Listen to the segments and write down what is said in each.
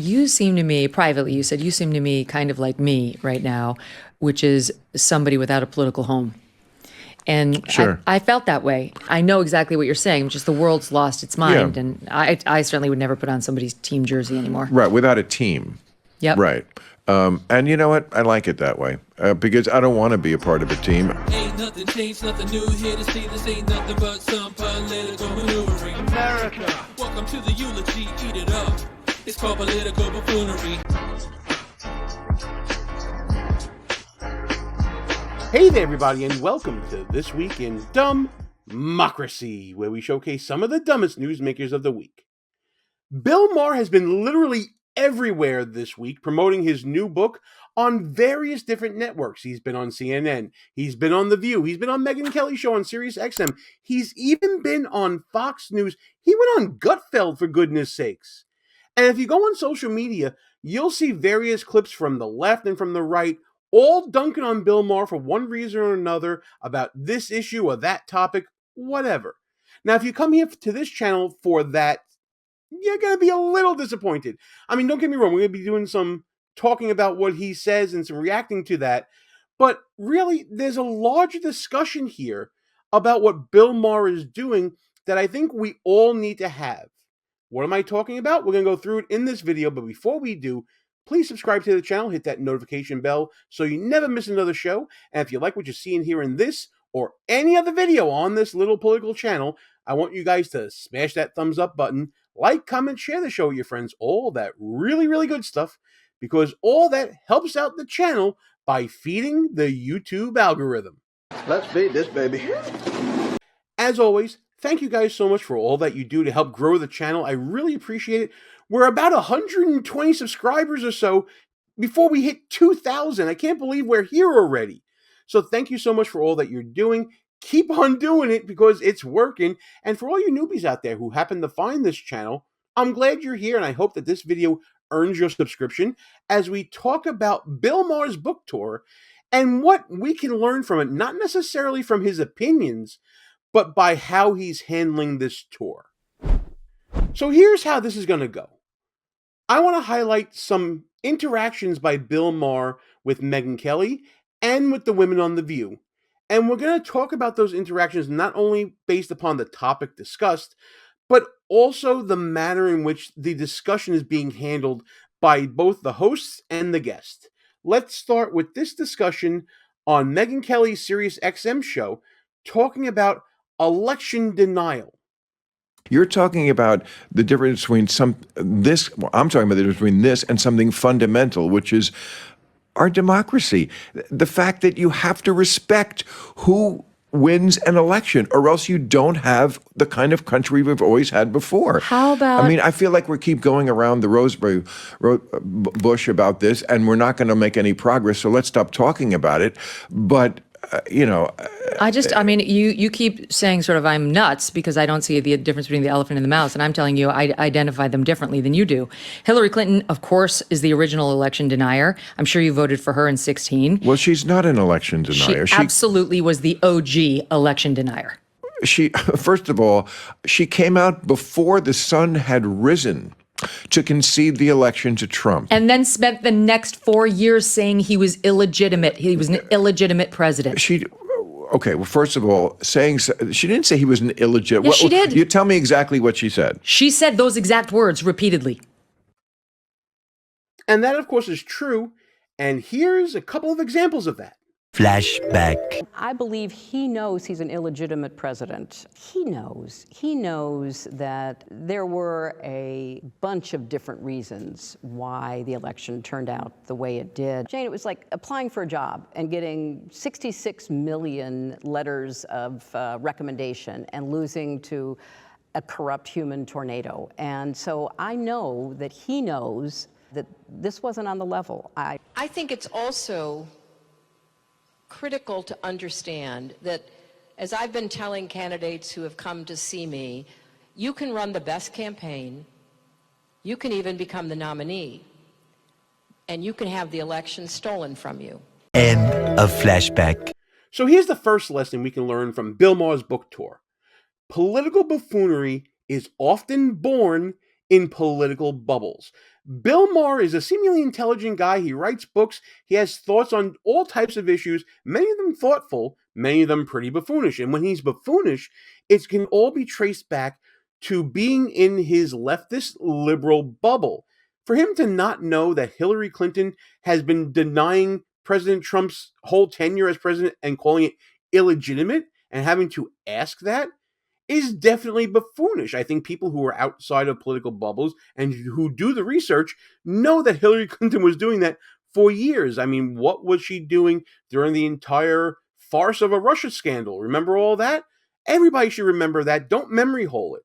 You seem to me, privately, you said you seem to me kind of like me right now, which is somebody without a political home. And Sure. I felt that way. I know exactly what you're saying, just the world's lost its Yeah. mind. And I certainly would never put on somebody's team jersey anymore. Right, without a team. Yep. Right. And you know what? I like it that way because I don't want to be a part of a team. Ain't nothing changed, nothing new here to see. This ain't nothing but some political maneuvering. America. Welcome to the eulogy, eat it up. It's called political buffoonery. Hey there, everybody, and welcome to This Week in DUMBmocracy, where we showcase some of the dumbest newsmakers of the week. Bill Maher has been literally everywhere this week promoting his new book on various different networks. He's been on CNN, he's been on The View, he's been on Megyn Kelly's show on Sirius XM, he's even been on Fox News, he went on Gutfeld, for goodness sakes. And if you go on social media, you'll see various clips from the left and from the right all dunking on Bill Maher for one reason or another about this issue or that topic, whatever. Now, if you come here to this channel for that, you're going to be a little disappointed. I mean, don't get me wrong, we're going to be doing some talking about what he says and some reacting to that, but really, there's a larger discussion here about what Bill Maher is doing that I think we all need to have. What am I talking about? We're going to go through it in this video, but before we do, please subscribe to the channel, hit that notification bell so you never miss another show. And if you like what you're seeing here in this or any other video on this little political channel, I want you guys to smash that thumbs up button, like, comment, share the show with your friends, all that really, really good stuff, because all that helps out the channel by feeding the YouTube algorithm. Let's feed this baby. As always, thank you guys so much for all that you do to help grow the channel. I really appreciate it. We're about 120 subscribers or so before we hit 2,000. I can't believe we're here already. So thank you so much for all that you're doing. Keep on doing it because it's working. And for all you newbies out there who happen to find this channel, I'm glad you're here and I hope that this video earns your subscription as we talk about Bill Maher's book tour and what we can learn from it, not necessarily from his opinions, but by how he's handling this tour. So here's how this is going to go. I want to highlight some interactions by Bill Maher with Megyn Kelly and with the women on The View. And we're going to talk about those interactions not only based upon the topic discussed, but also the manner in which the discussion is being handled by both the hosts and the guest. Let's start with this discussion on Megyn Kelly's Sirius XM show talking about election denial. You're talking about the difference between I'm talking about the difference between this and something fundamental, which is our democracy. The fact that you have to respect who wins an election, or else you don't have the kind of country we've always had before. How about... I mean, I feel like we keep going around the roseberry bush about this, and we're not going to make any progress, so let's stop talking about it. But I mean, you keep saying sort of I'm nuts because I don't see the difference between the elephant and the mouse, and I'm telling you I identify them differently than you do. Hillary Clinton, of course, is the original election denier. I'm sure you voted for her in 2016. Well, she's not an election denier. She absolutely was the OG election denier. First of all, she came out before the sun had risen to concede the election to Trump. And then spent the next 4 years saying he was illegitimate. He was an illegitimate president. Okay, well, first of all, she didn't say he was an illegitimate. Yes, she did. You tell me exactly what she said. She said those exact words repeatedly. And that, of course, is true. And here's a couple of examples of that. Flashback. I believe he knows he's an illegitimate president. He knows that there were a bunch of different reasons why the election turned out the way it did. Jane, it was like applying for a job and getting 66 million letters of recommendation and losing to a corrupt human tornado. And so I know that he knows that this wasn't on the level. I think it's also critical to understand that, as I've been telling candidates who have come to see me, you can run the best campaign, you can even become the nominee, and you can have the election stolen from you. End of flashback. So here's the first lesson we can learn from Bill Maher's book tour. Political buffoonery is often born in political bubbles. Bill Maher is a seemingly intelligent guy. He writes books. He has thoughts on all types of issues, many of them thoughtful, many of them pretty buffoonish. And when he's buffoonish, it can all be traced back to being in his leftist liberal bubble. For him to not know that Hillary Clinton has been denying President Trump's whole tenure as president and calling it illegitimate and having to ask that is definitely buffoonish. I think people who are outside of political bubbles and who do the research know that Hillary Clinton was doing that for years. I mean, what was she doing during the entire farce of a Russia scandal? Remember all that? Everybody should remember that. Don't memory hole it.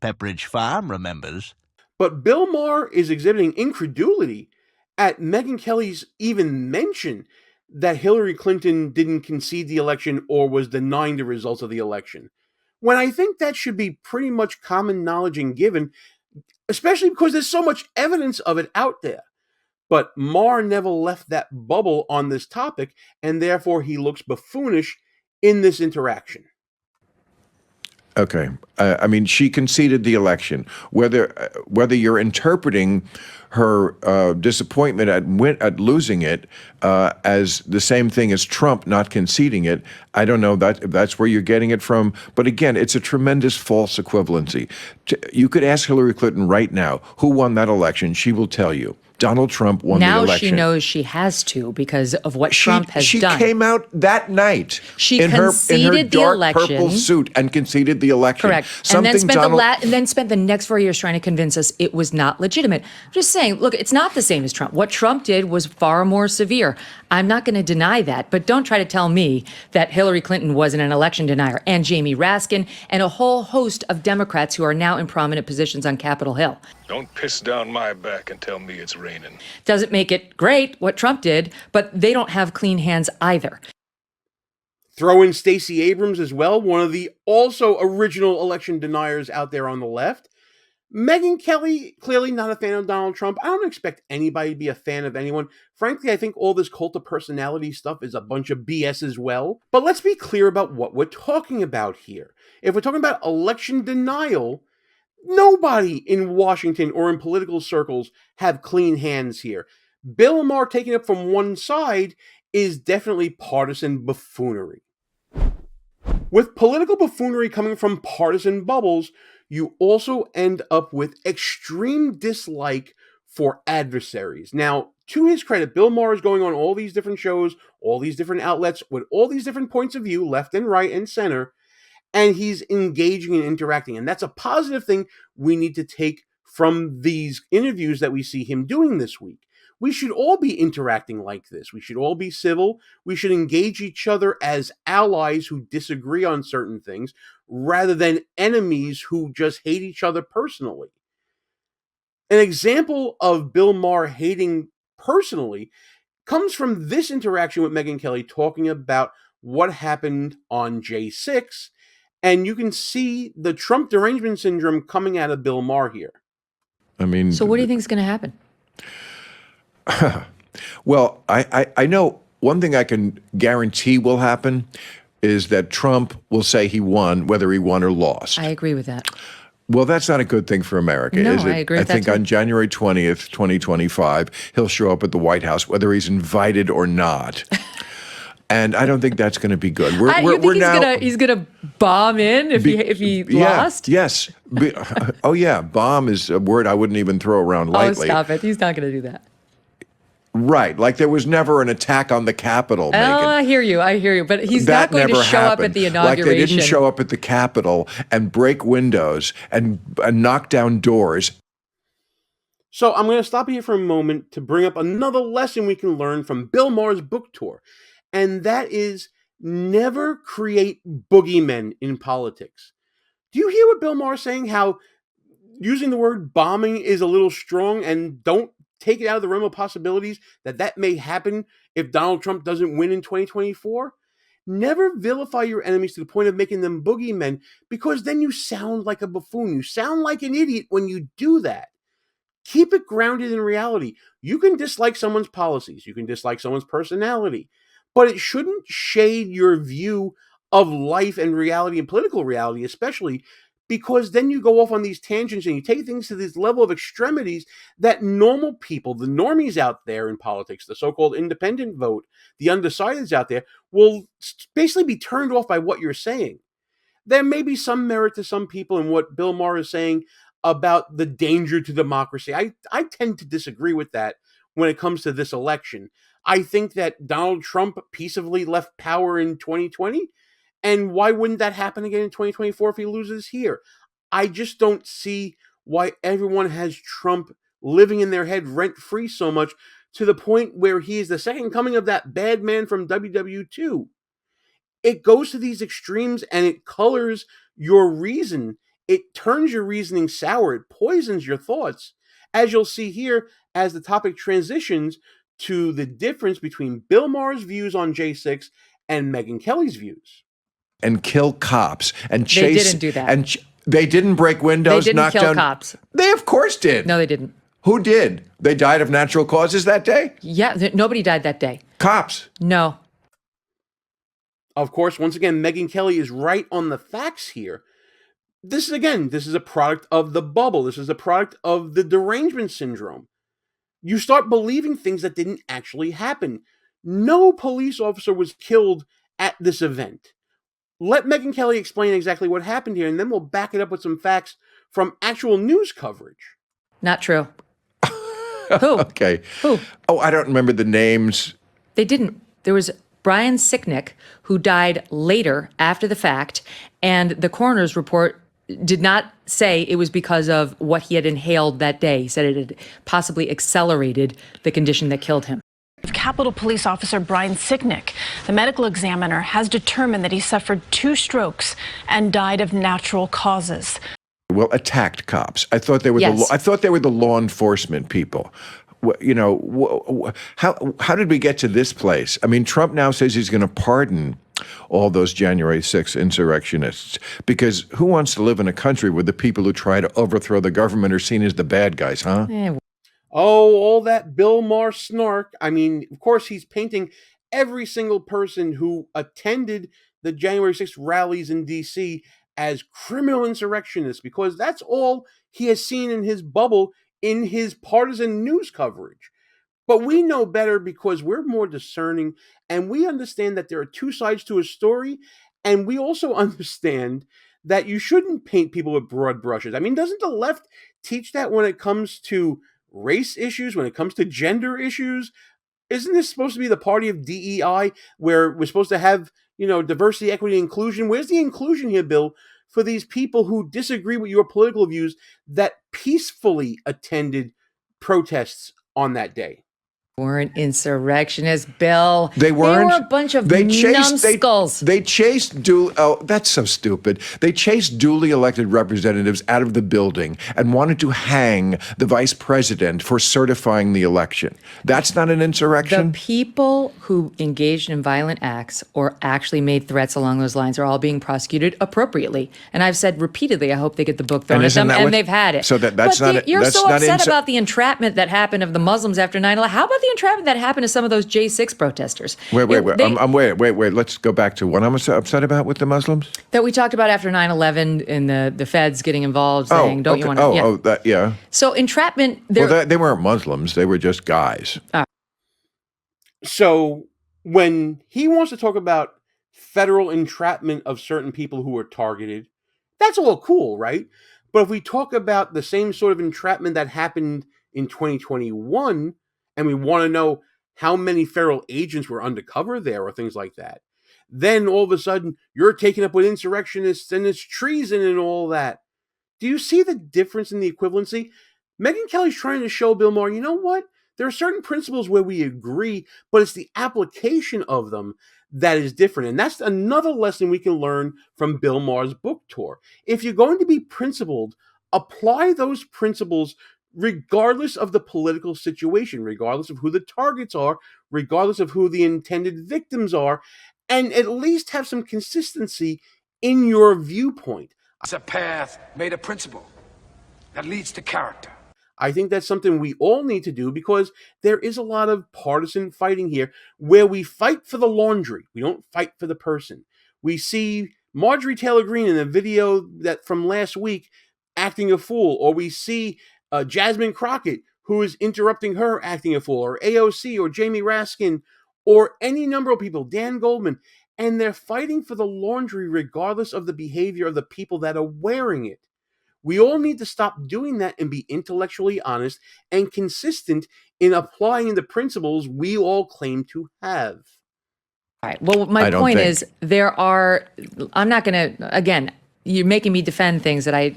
Pepperidge Farm remembers. But Bill Maher is exhibiting incredulity at Megyn Kelly's even mention that Hillary Clinton didn't concede the election or was denying the results of the election, when I think that should be pretty much common knowledge and given, especially because there's so much evidence of it out there. But Maher never left that bubble on this topic, and therefore he looks buffoonish in this interaction. Okay. I mean, she conceded the election. Whether you're interpreting her disappointment at losing it as the same thing as Trump not conceding it, I don't know if that's where you're getting it from. But again, it's a tremendous false equivalency. You could ask Hillary Clinton right now who won that election. She will tell you. Donald Trump won the election. Now she knows she has to because of what Trump has done. She came out that night she in conceded her dark the election. purple suit and conceded the election. Correct. And then spent the next 4 years trying to convince us it was not legitimate. I'm just saying, look, it's not the same as Trump. What Trump did was far more severe. I'm not going to deny that, but don't try to tell me that Hillary Clinton wasn't an election denier, and Jamie Raskin and a whole host of Democrats who are now in prominent positions on Capitol Hill. Don't piss down my back and tell me it's raining. Doesn't make it great what Trump did, but they don't have clean hands either. Throw in Stacey Abrams as well, one of the also original election deniers out there on the left. Megyn Kelly, clearly not a fan of Donald Trump. I don't expect anybody to be a fan of anyone. Frankly, I think all this cult of personality stuff is a bunch of BS as well. But let's be clear about what we're talking about here. If we're talking about election denial, nobody in Washington or in political circles have clean hands here. Bill Maher taking it from one side is definitely partisan buffoonery. With political buffoonery coming from partisan bubbles, you also end up with extreme dislike for adversaries. Now, to his credit, Bill Maher is going on all these different shows, all these different outlets, with all these different points of view, left and right and center, and he's engaging and interacting. And that's a positive thing we need to take from these interviews that we see him doing this week. We should all be interacting like this. We should all be civil. We should engage each other as allies who disagree on certain things rather than enemies who just hate each other personally. An example of Bill Maher hating personally comes from this interaction with Megyn Kelly talking about what happened on J6, and you can see the Trump derangement syndrome coming out of Bill Maher here. I mean, so what do you think is going to happen? Well, I know one thing I can guarantee will happen is that Trump will say he won, whether he won or lost. I agree with that. Well, that's not a good thing for America, no, is it? I agree with I think that too. on January 20th, 2025, he'll show up at the White House, whether he's invited or not. And I don't think that's going to be good. He's gonna bomb in if he lost? Yes. Oh, yeah. Bomb is a word I wouldn't even throw around lightly. Oh, stop it. He's not going to do that. Right. Like there was never an attack on the Capitol, Megan. Oh, I hear you. But he's that not going to show up at the inauguration. Like they didn't show up at the Capitol and break windows and knock down doors. So I'm going to stop here for a moment to bring up another lesson we can learn from Bill Maher's book tour. And that is never create boogeymen in politics. Do you hear what Bill Maher is saying? How using the word bombing is a little strong, and don't take it out of the realm of possibilities that may happen if Donald Trump doesn't win in 2024? Never vilify your enemies to the point of making them boogeymen, because then you sound like a buffoon. You sound like an idiot when you do that. Keep it grounded in reality. You can dislike someone's policies. You can dislike someone's personality. But it shouldn't shade your view of life and reality and political reality, especially because then you go off on these tangents and you take things to this level of extremities that normal people, the normies out there in politics, the so-called independent vote, the undecideds out there, will basically be turned off by what you're saying. There may be some merit to some people in what Bill Maher is saying about the danger to democracy. I tend to disagree with that when it comes to this election. I think that Donald Trump peaceably left power in 2020, and why wouldn't that happen again in 2024 if he loses here? I just don't see why everyone has Trump living in their head rent-free so much to the point where he is the second coming of that bad man from WW2. It goes to these extremes and it colors your reason. It turns your reasoning sour. It poisons your thoughts. As you'll see here, as the topic transitions to the difference between Bill Maher's views on J6 and Megyn Kelly's views. And kill cops and chase. They didn't do that. And they didn't break windows. They didn't knock kill down cops. They of course did. No, they didn't. Who did? They died of natural causes that day? Yeah, nobody died that day. Cops. No. Of course, once again, Megyn Kelly is right on the facts here. This is a product of the bubble. This is a product of the derangement syndrome. You start believing things that didn't actually happen. No police officer was killed at this event. Let Megyn Kelly explain exactly what happened here, and then we'll back it up with some facts from actual news coverage. Not true. Who? Okay. Who? Oh, I don't remember the names. They didn't. There was Brian Sicknick, who died later after the fact, and the coroner's report did not say it was because of what he had inhaled that day. He said it had possibly accelerated the condition that killed him. Capitol Police Officer Brian Sicknick, the medical examiner, has determined that he suffered 2 strokes and died of natural causes. Well, attacked cops. I thought they were Yes. I thought they were the law enforcement people. You know, how did we get to this place? I mean, Trump now says he's going to pardon all those January 6th insurrectionists, because who wants to live in a country where the people who try to overthrow the government are seen as the bad guys, huh? Oh, all that Bill Maher snark. I mean, of course, he's painting every single person who attended the January 6th rallies in D.C. as criminal insurrectionists, because that's all he has seen in his bubble in his partisan news coverage. But we know better because we're more discerning, and we understand that there are 2 sides to a story, and we also understand that you shouldn't paint people with broad brushes. I mean, doesn't the left teach that when it comes to race issues, when it comes to gender issues? Isn't this supposed to be the party of DEI, where we're supposed to have, diversity, equity, inclusion? Where's the inclusion here, Bill, for these people who disagree with your political views that peacefully attended protests on that day? Weren't insurrectionists, Bill. They weren't. They were a bunch of numbskulls. They chased that's so stupid. They chased duly elected representatives out of the building and wanted to hang the vice president for certifying the election. That's not an insurrection? The people who engaged in violent acts or actually made threats along those lines are all being prosecuted appropriately. And I've said repeatedly, I hope they get the book thrown at them, and they've had it. So that's but not. You're so upset about the entrapment that happened of the Muslims after 9/11. How about the entrapment that happened to some of those J6 protesters? Wait. Wait. Let's go back to what I'm upset about with the Muslims. That we talked about after 9/11 and the feds getting involved, saying, "Don't you want to?" Yeah. So entrapment. They weren't Muslims. They were just guys. So when he wants to talk about federal entrapment of certain people who were targeted, that's all cool, right? But if we talk about the same sort of entrapment that happened in 2021, and we want to know how many federal agents were undercover there or things like that, then all of a sudden you're taking up with insurrectionists and it's treason and all that. Do you see the difference in the equivalency? Megyn Kelly's trying to show Bill Maher, you know what? There are certain principles where we agree, but it's the application of them that is different. And that's another lesson we can learn from Bill Maher's book tour. If you're going to be principled, apply those principles regardless of the political situation, regardless of who the targets are, regardless of who the intended victims are, and at least have some consistency in your viewpoint. It's a path made of principle that leads to character. I think that's something we all need to do, because there is a lot of partisan fighting here where we fight for the laundry. We don't fight for the person. We see Marjorie Taylor Greene in a video that from last week acting a fool, or we see Jasmine Crockett who is interrupting her acting a fool, or AOC or Jamie Raskin or any number of people, Dan Goldman, and they're fighting for the laundry regardless of the behavior of the people that are wearing it. We all need to stop doing that and be intellectually honest and consistent in applying the principles we all claim to have. All right. Well, my point is I'm not going to, again, you're making me defend things that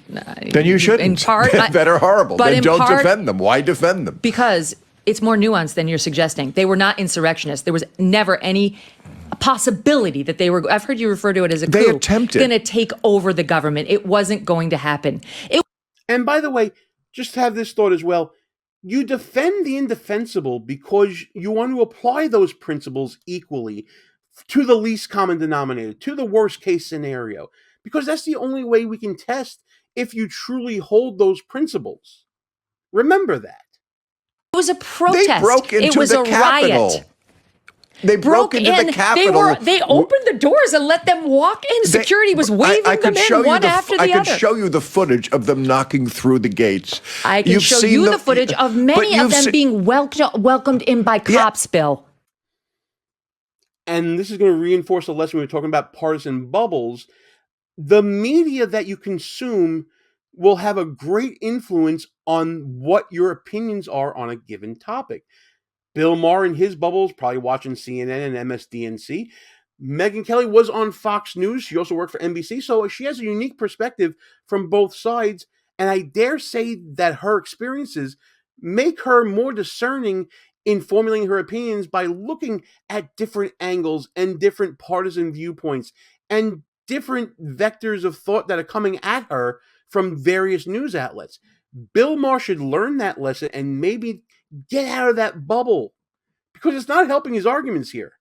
Then you shouldn't. In part. That are horrible. But then don't defend them. Why defend them? Because it's more nuanced than you're suggesting. They were not insurrectionists. There was never any possibility that they were, I've heard you refer to it as a coup. They attempted. Going to take over the government. It wasn't going to happen. And by the way, just have this thought as well. You defend the indefensible because you want to apply those principles equally to the least common denominator, to the worst case scenario, because that's the only way we can test if you truly hold those principles. Remember that. It was a protest. They broke into it was the a Capitol. riot. They broke into the Capitol. They opened the doors and let them walk in. Security was waving them in one after the other. I could show you the footage of them knocking through the gates. I can show you the footage of many of them being welcomed in by cops, Bill. And this is going to reinforce the lesson we were talking about partisan bubbles. The media that you consume will have a great influence on what your opinions are on a given topic. Bill Maher in his bubbles, probably watching CNN and MSDNC. Megyn Kelly was on Fox News. She also worked for NBC, so she has a unique perspective from both sides. And I dare say that her experiences make her more discerning in formulating her opinions by looking at different angles and different partisan viewpoints and different vectors of thought that are coming at her from various news outlets. Bill Maher should learn that lesson and maybe get out of that bubble, because it's not helping his arguments here.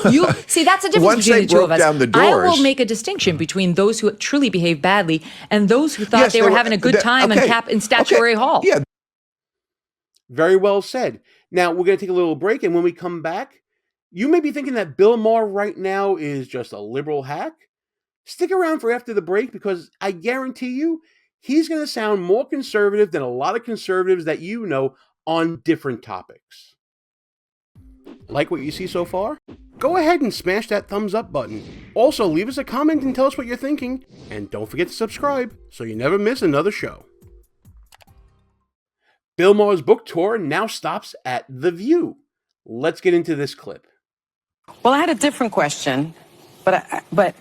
You see, that's the difference between the two of us. Down the doors, I will make a distinction between those who truly behaved badly and those who thought they were having a good time in Statuary Hall. Yeah. Very well said. Now, we're going to take a little break, and when we come back, you may be thinking that Bill Maher right now is just a liberal hack. Stick around for after the break, because I guarantee you, he's going to sound more conservative than a lot of conservatives that you know on different topics. Like what you see so far? Go ahead and smash that thumbs up button. Also, leave us a comment and tell us what you're thinking. And don't forget to subscribe so you never miss another show. Bill Maher's book tour now stops at The View. Let's get into this clip. Well, I had a different question, but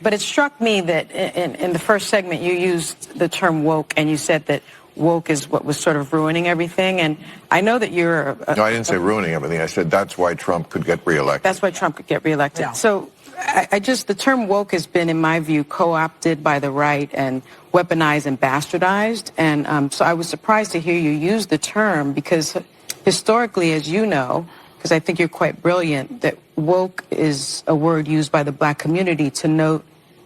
it struck me that in the first segment you used the term woke, and you said that woke is what was sort of ruining everything. And I know that you're... No, I didn't say ruining everything. I said that's why Trump could get reelected. That's why Trump could get reelected. Yeah. So the term woke has been, in my view, co-opted by the right and weaponized and bastardized. And so I was surprised to hear you use the term, because historically, as you know, because I think you're quite brilliant, that woke is a word used by the black community to note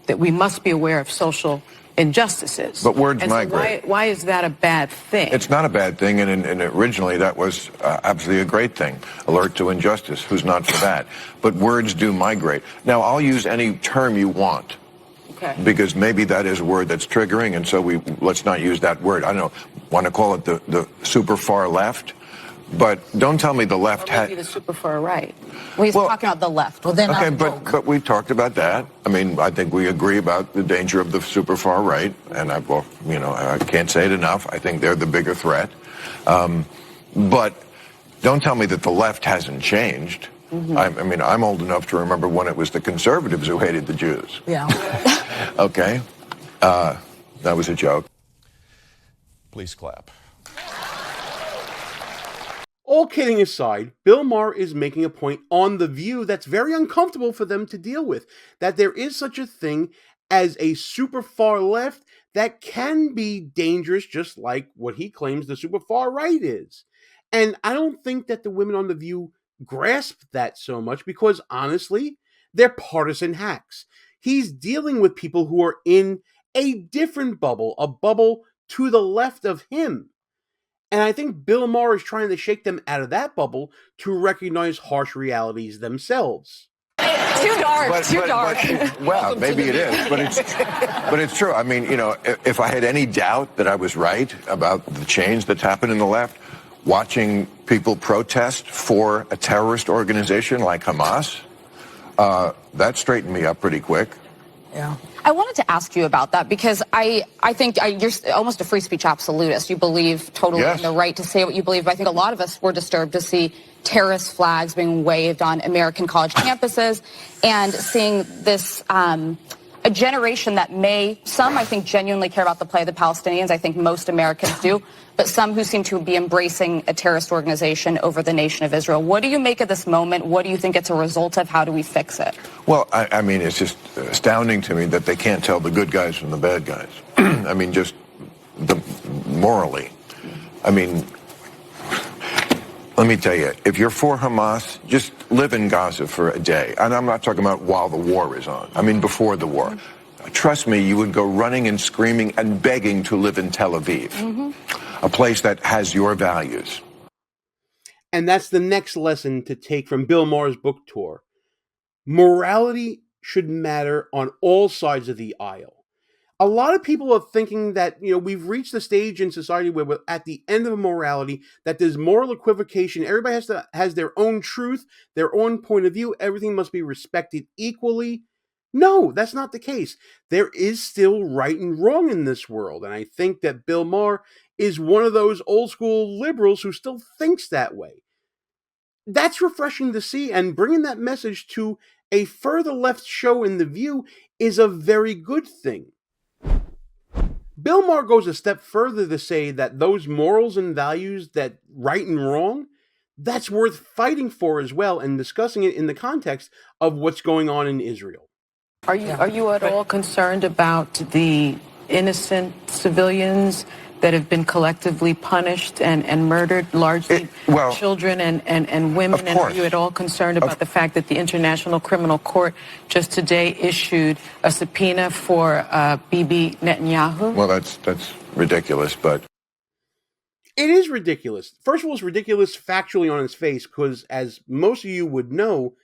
that we must be aware of social injustices. But words and migrate. So why is that a bad thing? It's not a bad thing, and originally that was absolutely a great thing. Alert to injustice. Who's not for that? But words do migrate. Now, I'll use any term you want. Okay. Because maybe that is a word that's triggering, and so let's not use that word. I don't know, want to call it the super far left? But don't tell me the left maybe the super far right. Well, he's talking about the left. Well, then okay, but we talked about that. I mean, I think we agree about the danger of the super far right, and I can't say it enough. I think they're the bigger threat. But don't tell me that the left hasn't changed. Mm-hmm. I mean, I'm old enough to remember when it was the conservatives who hated the Jews. Yeah. Okay, that was a joke. Please clap. All kidding aside, Bill Maher is making a point on The View that's very uncomfortable for them to deal with, that there is such a thing as a super far left that can be dangerous, just like what he claims the super far right is. And I don't think that the women on The View grasp that so much, because honestly, they're partisan hacks. He's dealing with people who are in a different bubble, a bubble to the left of him. And I think Bill Maher is trying to shake them out of that bubble to recognize harsh realities themselves. Too dark. Too dark. Well, maybe it is, but it's true. I mean, you know, if I had any doubt that I was right about the change that's happened in the left, watching people protest for a terrorist organization like Hamas, that straightened me up pretty quick. Yeah. I wanted to ask you about that because I think you're almost a free speech absolutist. You believe totally in the right to say what you believe. But I think a lot of us were disturbed to see terrorist flags being waved on American college campuses and seeing this a generation that some I think genuinely care about the plight of the Palestinians. I think most Americans do, but some who seem to be embracing a terrorist organization over the nation of Israel. What do you make of this moment? What do you think it's a result of? How do we fix it? Well, I mean, it's just astounding to me that they can't tell the good guys from the bad guys. I mean, just morally. I mean, let me tell you, if you're for Hamas, just live in Gaza for a day. And I'm not talking about while the war is on. I mean, before the war. Trust me, you would go running and screaming and begging to live in Tel Aviv, a place that has your values. And that's the next lesson to take from Bill Maher's book tour. Morality should matter on all sides of the aisle. A lot of people are thinking that, you know, we've reached the stage in society where we're at the end of morality, that there's moral equivocation. Everybody has their own truth, their own point of view. Everything must be respected equally. No, that's not the case. There is still right and wrong in this world. And I think that Bill Maher is one of those old school liberals who still thinks that way. That's refreshing to see, and bringing that message to a further left show in The View is a very good thing. Bill Maher goes a step further to say that those morals and values, that right and wrong, that's worth fighting for as well, and discussing it in the context of what's going on in Israel. Are you at all concerned about the innocent civilians that have been collectively punished and murdered, largely children and women? And are you at all concerned about the fact that the International Criminal Court just today issued a subpoena for Bibi Netanyahu? Well, that's ridiculous, but... It is ridiculous. First of all, it's ridiculous factually on its face, because as most of you would know,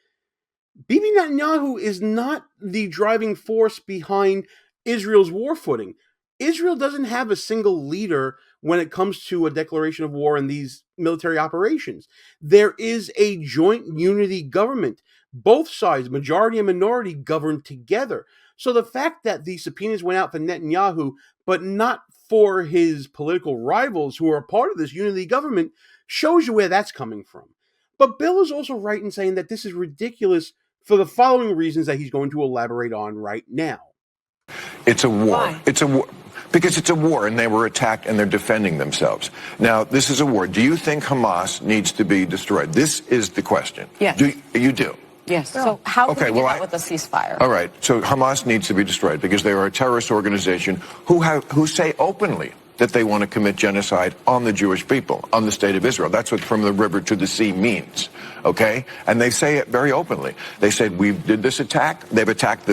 Bibi Netanyahu is not the driving force behind Israel's war footing. Israel doesn't have a single leader when it comes to a declaration of war and these military operations. There is a joint unity government. Both sides, majority and minority, govern together. So the fact that the subpoenas went out for Netanyahu, but not for his political rivals who are part of this unity government, shows you where that's coming from. But Bill is also right in saying that this is ridiculous for the following reasons that he's going to elaborate on right now. It's a war. Why? It's a war. Because it's a war, and they were attacked, and they're defending themselves. Now, this is a war. Do you think Hamas needs to be destroyed? This is the question. Yes. You do? Yes. So how can we get out with a ceasefire? All right. So Hamas needs to be destroyed because they are a terrorist organization who say openly that they want to commit genocide on the Jewish people, on the state of Israel. That's what from the river to the sea means, okay? And they say it very openly. They said, we did this attack. They've attacked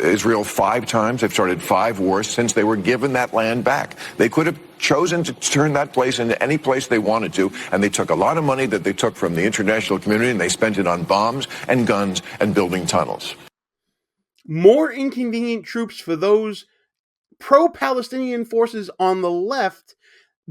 Israel 5 times. They've started 5 wars since they were given that land back. They could have chosen to turn that place into any place they wanted to, and they took a lot of money that they took from the international community, and they spent it on bombs and guns and building tunnels. More inconvenient troops for those pro-Palestinian forces on the left.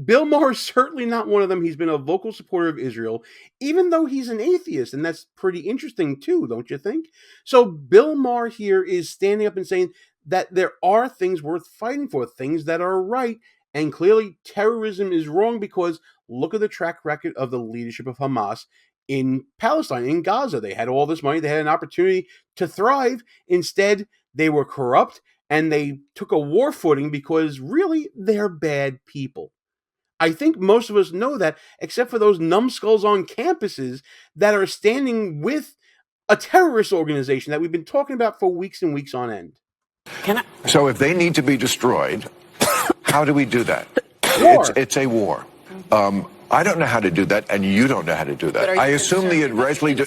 Bill Maher is certainly not one of them. He's been a vocal supporter of Israel, even though he's an atheist, and that's pretty interesting too, don't you think? So Bill Maher here is standing up and saying that there are things worth fighting for, things that are right, and clearly terrorism is wrong because look at the track record of the leadership of Hamas in Palestine, in Gaza. They had all this money, they had an opportunity to thrive. Instead, they were corrupt, and they took a war footing because really they're bad people. I think most of us know that, except for those numbskulls on campuses that are standing with a terrorist organization that we've been talking about for weeks and weeks on end. So if they need to be destroyed, how do we do that? It's a war. I don't know how to do that, and you don't know how to do that. I assume the Israeli...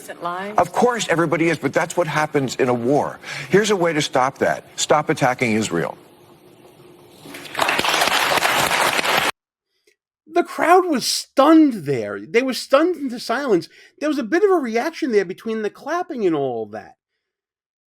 Of course, everybody is, but that's what happens in a war. Here's a way to stop that. Stop attacking Israel. The crowd was stunned there. They were stunned into silence. There was a bit of a reaction there between the clapping and all of that.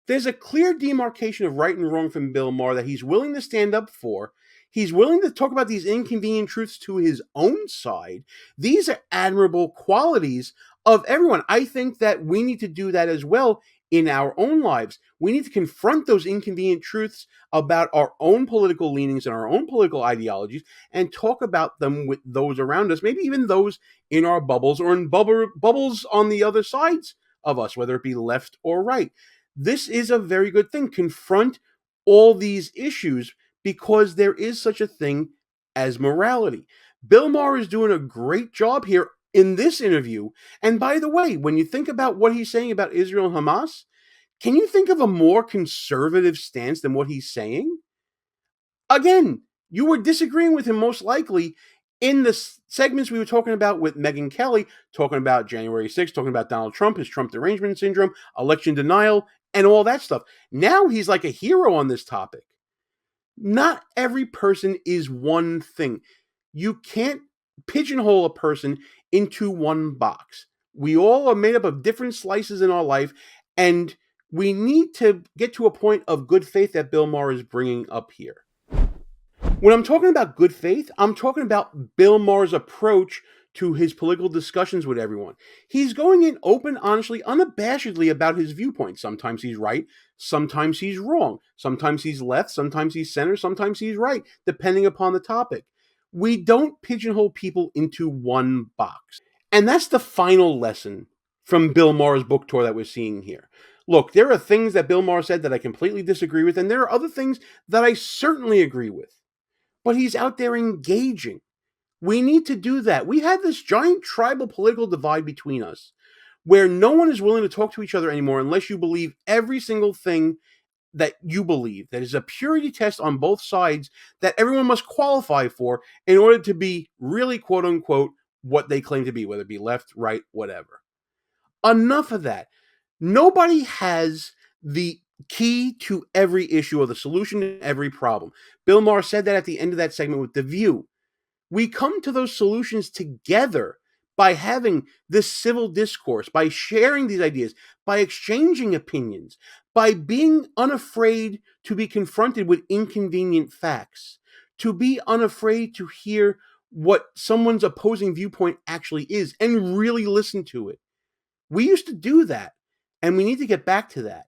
There's a clear demarcation of right and wrong from Bill Maher that he's willing to stand up for. He's willing to talk about these inconvenient truths to his own side. These are admirable qualities of everyone. I think that we need to do that as well in our own lives. We need to confront those inconvenient truths about our own political leanings and our own political ideologies and talk about them with those around us, maybe even those in our bubbles or in bubbles on the other sides of us, whether it be left or right. This is a very good thing. Confront all these issues because there is such a thing as morality. Bill Maher is doing a great job here in this interview. And by the way, when you think about what he's saying about Israel and Hamas, can you think of a more conservative stance than what he's saying? Again, you were disagreeing with him most likely in the segments we were talking about with Megyn Kelly, talking about January 6th, talking about Donald Trump, his Trump derangement syndrome, election denial, and all that stuff. Now he's like a hero on this topic. Not every person is one thing. You can't pigeonhole a person into one box. We all are made up of different slices in our life, and we need to get to a point of good faith that Bill Maher is bringing up here. When I'm talking about good faith, I'm talking about Bill Maher's approach to his political discussions with everyone. He's going in open, honestly, unabashedly about his viewpoint. Sometimes he's right, sometimes he's wrong, sometimes he's left, sometimes he's center, sometimes he's right, depending upon the topic. We don't pigeonhole people into one box. And that's the final lesson from Bill Maher's book tour that we're seeing here. Look, there are things that Bill Maher said that I completely disagree with, and there are other things that I certainly agree with. But he's out there engaging. We need to do that. We have this giant tribal political divide between us where no one is willing to talk to each other anymore unless you believe every single thing that you believe. That is a purity test on both sides that everyone must qualify for in order to be really, quote unquote, what they claim to be, whether it be left, right, whatever. Enough of that. Nobody has the key to every issue or the solution to every problem. Bill Maher said that at the end of that segment with The View. We come to those solutions together by having this civil discourse, by sharing these ideas, by exchanging opinions, by being unafraid to be confronted with inconvenient facts, to be unafraid to hear what someone's opposing viewpoint actually is and really listen to it. We used to do that, and we need to get back to that.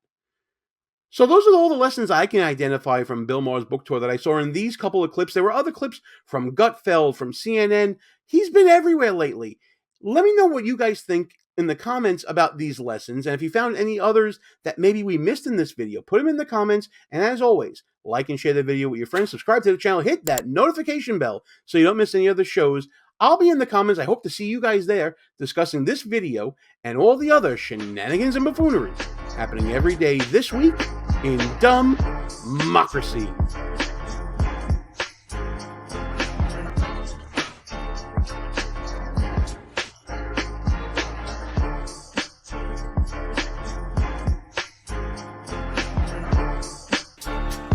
So those are all the lessons I can identify from Bill Maher's book tour that I saw in these couple of clips. There were other clips from Gutfeld, from CNN. He's been everywhere lately. Let me know what you guys think in the comments about these lessons. And if you found any others that maybe we missed in this video, put them in the comments. And as always, like and share the video with your friends. Subscribe to the channel. Hit that notification bell so you don't miss any other shows. I'll be in the comments. I hope to see you guys there discussing this video and all the other shenanigans and buffooneries happening every day this week in DUMBmocracy.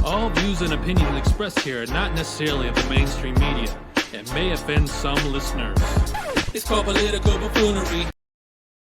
All views and opinions expressed here are not necessarily of the mainstream media and may offend some listeners. It's called political buffoonery.